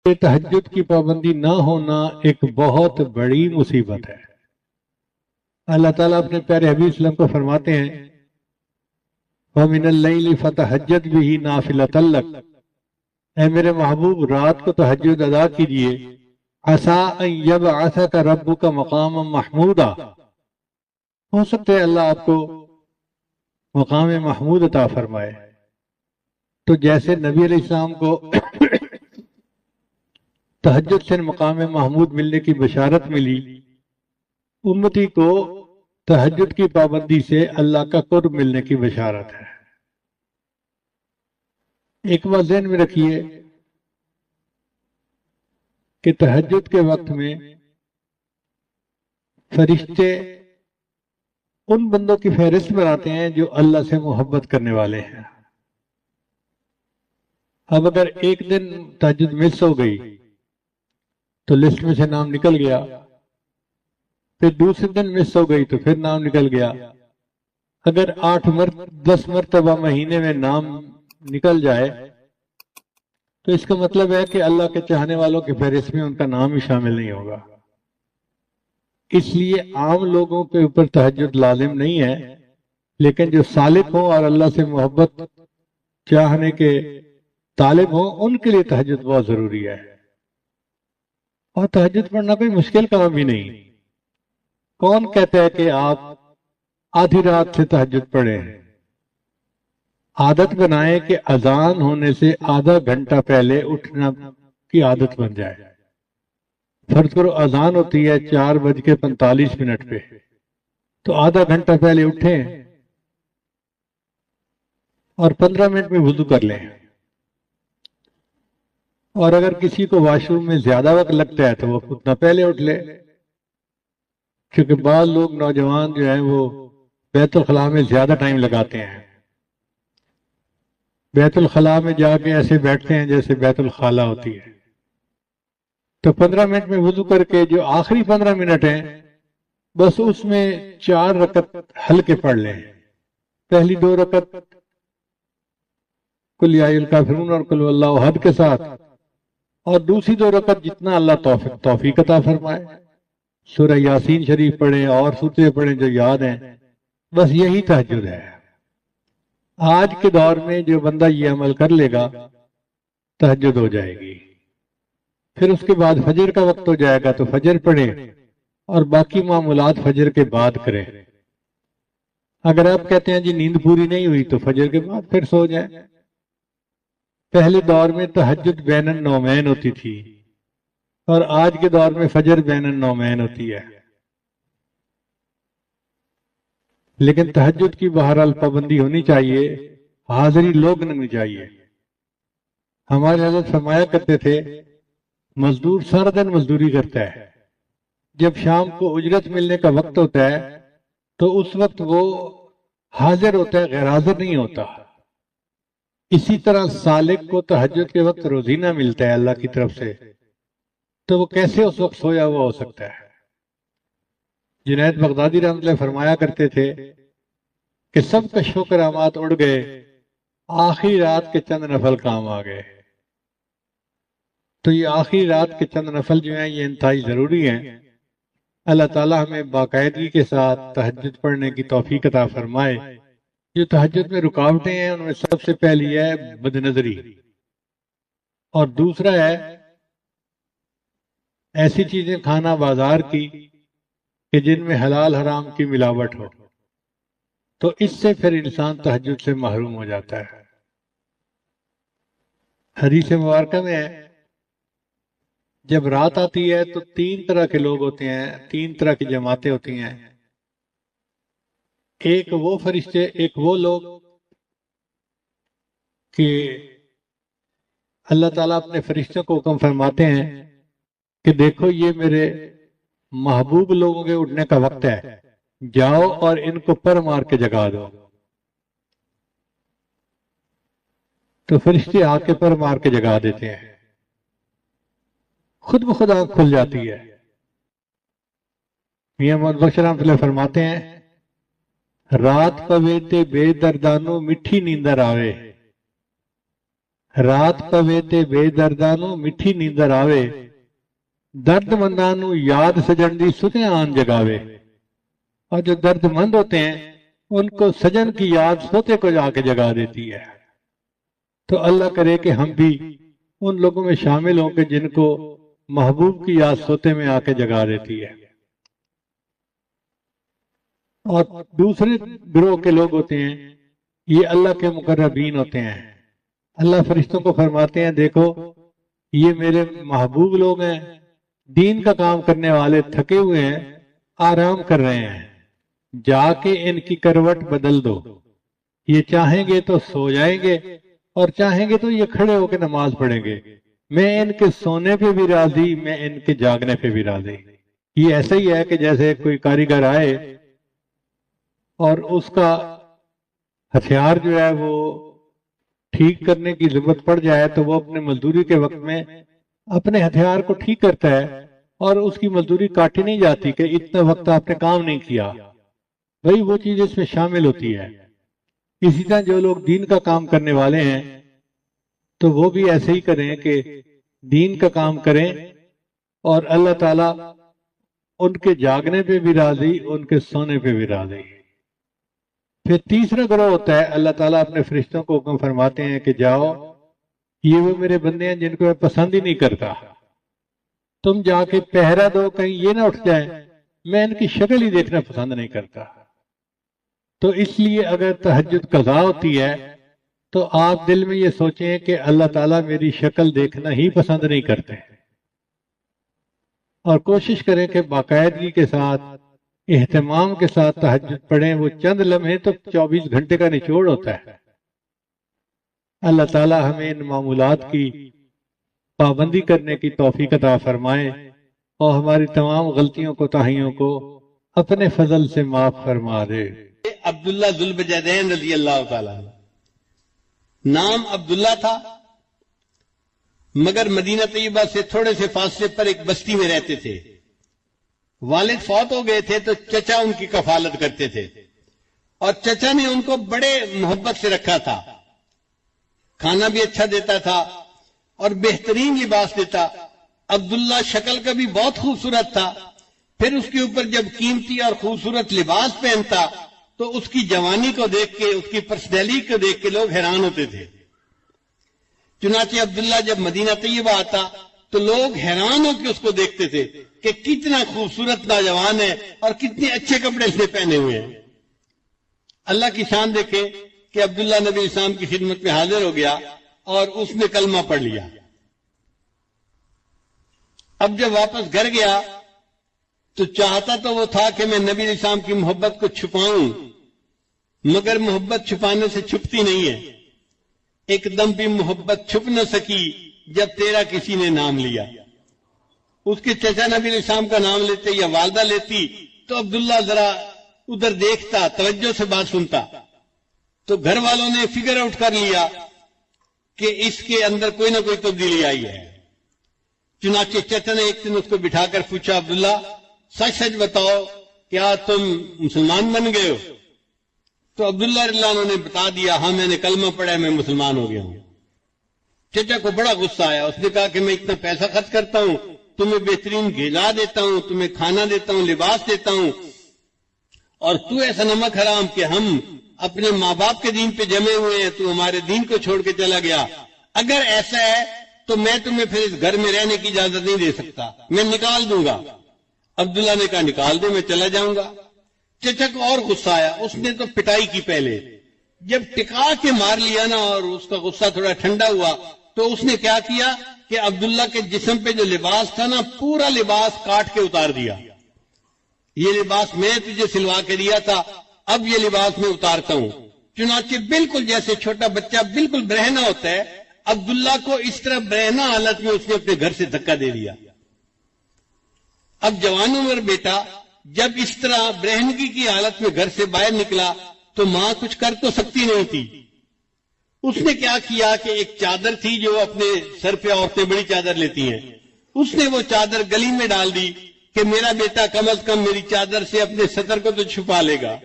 کہ تہجد کی پابندی نہ ہونا ایک بہت بڑی مصیبت ہے۔ اللہ تعالیٰ اپنے پیارے حبیب صلی اللہ علیہ وسلم کو فرماتے ہیں وَمِنَ اللَّيْلِ فَتَہَجَّدْ بِهِ نَافِلَةً لَكَ، اے میرے محبوب رات کو تہجد ادا کیجئے، عَسَىٰ أَن يَبْعَثَكَ رَبُّكَ مَقَامًا مَحْمُودًا، ہو سکتا ہے اللہ آپ کو مقام محمود عطا فرمائے۔ تو جیسے نبی علیہ السلام کو تہجد سے مقام محمود ملنے کی بشارت ملی، امتی کو تہجد کی پابندی سے اللہ کا قرب ملنے کی بشارت ہے۔ ایک بات ذہن میں رکھیے کہ تہجد کے وقت میں فرشتے ان بندوں کی فہرست بناتے ہیں جو اللہ سے محبت کرنے والے ہیں۔ اب اگر ایک دن تہجد مس ہو گئی تو لسٹ میں سے نام نکل گیا، پھر دوسرے دن مس ہو گئی تو پھر نام نکل گیا۔ اگر 10 مرتبہ مہینے میں نام نکل جائے تو اس کا مطلب ہے کہ اللہ کے چاہنے والوں کی فہرست میں ان کا نام ہی شامل نہیں ہوگا۔ اس لیے عام لوگوں کے اوپر تہجد لازم نہیں ہے، لیکن جو سالک ہوں اور اللہ سے محبت چاہنے کے طالب ہوں ان کے لیے تہجد بہت ضروری ہے۔ اور تہجد پڑھنا کوئی مشکل کام بھی نہیں۔ کون کہتا ہے کہ آپ آدھی رات سے تہجد پڑھیں؟ عادت بنائیں کہ اذان ہونے سے آدھا گھنٹہ پہلے اٹھنا کی عادت بن جائے۔ فرض کرو اذان ہوتی ہے 4:45 پہ، تو آدھا گھنٹہ پہلے اٹھیں اور 15 منٹ میں وضو کر لیں۔ اور اگر کسی کو واش روم میں زیادہ وقت لگتا ہے تو وہ اتنا پہلے اٹھ لے، کیونکہ بعض لوگ نوجوان جو ہیں وہ بیت الخلاء میں زیادہ ٹائم لگاتے ہیں۔ بیت الخلاء میں جا کے ایسے بیٹھتے ہیں جیسے بیت الخالہ ہوتی ہے۔ تو 15 منٹ میں وضو کر کے جو آخری 15 منٹ ہیں بس اس میں 4 رکعت ہلکے پڑھ لیں۔ پہلی 2 رکعت قل یا الکافرون اور قل واللہ احد کے ساتھ، اور دوسری 2 رکعت جتنا اللہ توفیق عطا فرمائے، سورہ یاسین شریف پڑھیں اور سورتیں پڑھیں جو یاد ہیں۔ بس یہی تہجد ہے۔ آج کے دور میں جو بندہ یہ عمل کر لے گا تہجد ہو جائے گی۔ پھر اس کے بعد فجر کا وقت ہو جائے گا تو فجر پڑھیں اور باقی معمولات فجر کے بعد کریں۔ اگر آپ کہتے ہیں جی نیند پوری نہیں ہوئی تو فجر کے بعد پھر سو جائیں۔ پہلے دور میں تہجد بین النومین ہوتی تھی اور آج کے دور میں فجر بین النومین ہوتی ہے۔ لیکن تہجد کی بہرحال پابندی ہونی چاہیے، حاضری لوگ نہیں چاہیے۔ ہمارے حضرت فرمایا کرتے تھے مزدور سارا دن مزدوری کرتا ہے، جب شام کو اجرت ملنے کا وقت ہوتا ہے تو اس وقت وہ حاضر ہوتا ہے، غیر حاضر نہیں ہوتا۔ اسی طرح سالک کو تہجد کے وقت روزینہ ملتا ہے اللہ کی طرف سے، تو وہ کیسے اس وقت سویا ہوا ہو سکتا ہے؟ جنید بغدادی رحمۃ اللہ فرمایا کرتے تھے کہ سب کا شکر آمات اڑ گئے، آخری رات کے چند نفل کام آ گئے۔ تو یہ آخری رات کے چند نفل جو ہیں یہ انتہائی ضروری ہیں۔ اللہ تعالیٰ ہمیں باقاعدگی کے ساتھ تہجد پڑھنے کی توفیق عطا فرمائے۔ جو تہجد میں رکاوٹیں ہیں ان میں سب سے پہلی ہے بد نظری، اور دوسرا ہے ایسی چیزیں کھانا بازار کی کہ جن میں حلال حرام کی ملاوٹ ہو، تو اس سے پھر انسان تہجد سے محروم ہو جاتا ہے۔ حدیث مبارکہ میں ہے جب رات آتی ہے تو 3 طرح کے لوگ ہوتے ہیں، 3 طرح کی جماعتیں ہوتی ہیں۔ ایک وہ فرشتے، ایک وہ لوگ کہ اللہ تعالیٰ اپنے فرشتوں کو حکم فرماتے ہیں کہ دیکھو یہ میرے محبوب لوگوں کے اٹھنے کا وقت ہے، جاؤ اور ان کو پر مار کے جگا دو۔ تو فرشتے آ کے پر مار کے جگا دیتے ہیں، خود بخود آنکھ کھل جاتی ہے۔ میاں محمد بخش رحمۃ اللہ فرماتے ہیں رات پوے تے بے دردانو مٹھی نیندر آوے، رات پوے تے بے دردانو مٹھی نیندر آوے، درد مندانو یاد سجن دی ستے آن جگاوے۔ اور جو درد مند ہوتے ہیں ان کو سجن کی یاد سوتے کو جا کے جگا دیتی ہے۔ تو اللہ کرے کہ ہم بھی ان لوگوں میں شامل ہوں کہ جن کو محبوب کی یاد سوتے میں آ کے جگا دیتی ہے۔ اور دوسرے گروہ کے لوگ ہوتے ہیں، یہ اللہ کے مقربین ہوتے ہیں۔ اللہ فرشتوں کو فرماتے ہیں دیکھو یہ میرے محبوب لوگ ہیں، دین کا کام کرنے والے، تھکے ہوئے ہیں، آرام کر رہے ہیں، جا کے ان کی کروٹ بدل دو۔ یہ چاہیں گے تو سو جائیں گے اور چاہیں گے تو یہ کھڑے ہو کے نماز پڑھیں گے۔ میں ان کے سونے پہ بھی راضی، میں ان کے جاگنے پہ بھی راضی۔ یہ ایسا ہی ہے کہ جیسے کوئی کاریگر آئے اور اس کا ہتھیار جو ہے وہ ٹھیک کرنے کی ضرورت پڑ جائے تو وہ اپنے مزدوری کے وقت میں اپنے ہتھیار کو ٹھیک کرتا ہے اور اس کی مزدوری کاٹی نہیں جاتی کہ اتنا وقت آپ نے کام نہیں کیا۔ وہی وہ چیز اس میں شامل ہوتی ہے۔ اسی طرح جو لوگ دین کا کام کرنے والے ہیں تو وہ بھی ایسے ہی کریں کہ دین کا کام کریں اور اللہ تعالیٰ ان کے جاگنے پہ بھی راضی، ان کے سونے پہ بھی راضی۔ پھر تیسرا گروہ ہوتا ہے، اللہ تعالیٰ اپنے فرشتوں کو حکم فرماتے ہیں کہ جاؤ، یہ وہ میرے بندے ہیں جن کو میں پسند ہی نہیں کرتا، تم جا کے پہرا دو کہیں یہ نہ اٹھ جائیں، میں ان کی شکل ہی دیکھنا پسند نہیں کرتا۔ تو اس لیے اگر تہجد قضا ہوتی ہے تو آپ دل میں یہ سوچیں کہ اللہ تعالیٰ میری شکل دیکھنا ہی پسند نہیں کرتے، اور کوشش کریں کہ باقاعدگی کے ساتھ، اہتمام کے ساتھ تہجد پڑھیں۔ وہ چند لمحے تو 24 گھنٹے کا نچوڑ ہوتا ہے۔ اللہ تعالیٰ ہمیں ان معمولات کی پابندی کرنے کی توفیق عطا فرمائے اور ہماری تمام غلطیوں کوتاہیوں کو اپنے فضل سے معاف فرما دے۔ عبداللہ ذوالبجدین رضی اللہ تعالیٰ عنہ، نام عبداللہ تھا، مگر مدینہ طیبہ سے تھوڑے سے فاصلے پر ایک بستی میں رہتے تھے۔ والد فوت ہو گئے تھے تو چچا ان کی کفالت کرتے تھے، اور چچا نے ان کو بڑے محبت سے رکھا تھا، کھانا بھی اچھا دیتا تھا اور بہترین لباس دیتا۔ عبداللہ شکل کا بھی بہت خوبصورت تھا، پھر اس کے اوپر جب قیمتی اور خوبصورت لباس پہنتا تو اس کی جوانی کو دیکھ کے، اس کی پرسنالٹی کو دیکھ کے لوگ حیران ہوتے تھے۔ چنانچہ عبداللہ جب مدینہ طیبہ آتا تو لوگ حیران ہو کے اس کو دیکھتے تھے کہ کتنا خوبصورت نوجوان ہے اور کتنے اچھے کپڑے اس نے پہنے ہوئے ہیں۔ اللہ کی شان دیکھے کہ عبداللہ نبی اسلام کی خدمت میں حاضر ہو گیا اور اس نے کلمہ پڑھ لیا۔ اب جب واپس گھر گیا تو چاہتا تو وہ تھا کہ میں نبی اسلام کی محبت کو چھپاؤں، مگر محبت چھپانے سے چھپتی نہیں ہے۔ ایک دم بھی محبت چھپ نہ سکی جب تیرا کسی نے نام لیا۔ اس کے چچا نبی اسلام کا نام لیتے یا والدہ لیتی تو عبداللہ ذرا ادھر دیکھتا، توجہ سے بات سنتا، تو گھر والوں نے فگر آؤٹ کر لیا کہ اس کے اندر کوئی نہ کوئی تبدیلی آئی ہے۔ چنانچہ چچا نے ایک دن اس کو بٹھا کر پوچھا، عبداللہ سچ سچ بتاؤ، کیا تم مسلمان بن گئے ہو؟ تو عبداللہ رضی اللہ عنہ نے بتا دیا، ہاں میں نے کلمہ پڑھا، میں مسلمان ہو گیا ہوں۔ چچا کو بڑا غصہ آیا، اس نے کہا کہ میں اتنا پیسہ خرچ کرتا ہوں، تمہیں بہترین غذا دیتا ہوں، تمہیں کھانا دیتا ہوں، لباس دیتا ہوں، اور تو ایسا نمک حرام کہ ہم اپنے ماں باپ کے دین پہ جمے ہوئے ہیں، تو ہمارے دین کو چھوڑ کے چلا گیا۔ اگر ایسا ہے تو میں تمہیں پھر اس گھر میں رہنے کی اجازت نہیں دے سکتا، میں نکال دوں گا۔ عبداللہ نے کہا نکال دے، میں چلا جاؤں گا۔ چچا کو اور غصہ آیا، اس نے تو پٹائی کی پہلے، جب ٹکا کے مار لیا نا اور اس کا غصہ تھوڑا ٹھنڈا ہوا تو اس نے کیا کیا کہ عبداللہ کے جسم پہ جو لباس تھا نا، پورا لباس کاٹ کے اتار دیا۔ یہ لباس میں تجھے سلوا کے دیا تھا، اب یہ لباس میں اتارتا ہوں۔ چنانچہ بالکل جیسے چھوٹا بچہ بالکل برہنہ ہوتا ہے، عبداللہ کو اس طرح برہنہ حالت میں اس نے اپنے گھر سے دھکا دے دیا۔ اب جوان عمر بیٹا جب اس طرح برہنگی کی حالت میں گھر سے باہر نکلا تو ماں کچھ کر تو سکتی نہیں تھی۔ اس نے کیا کیا کہ ایک چادر تھی جو اپنے سر پہ عورتیں بڑی چادر لیتی ہیں، اس نے وہ چادر گلی میں ڈال دی کہ میرا بیٹا کم از کم میری چادر سے اپنے سطر کو تو چھپا لے گا۔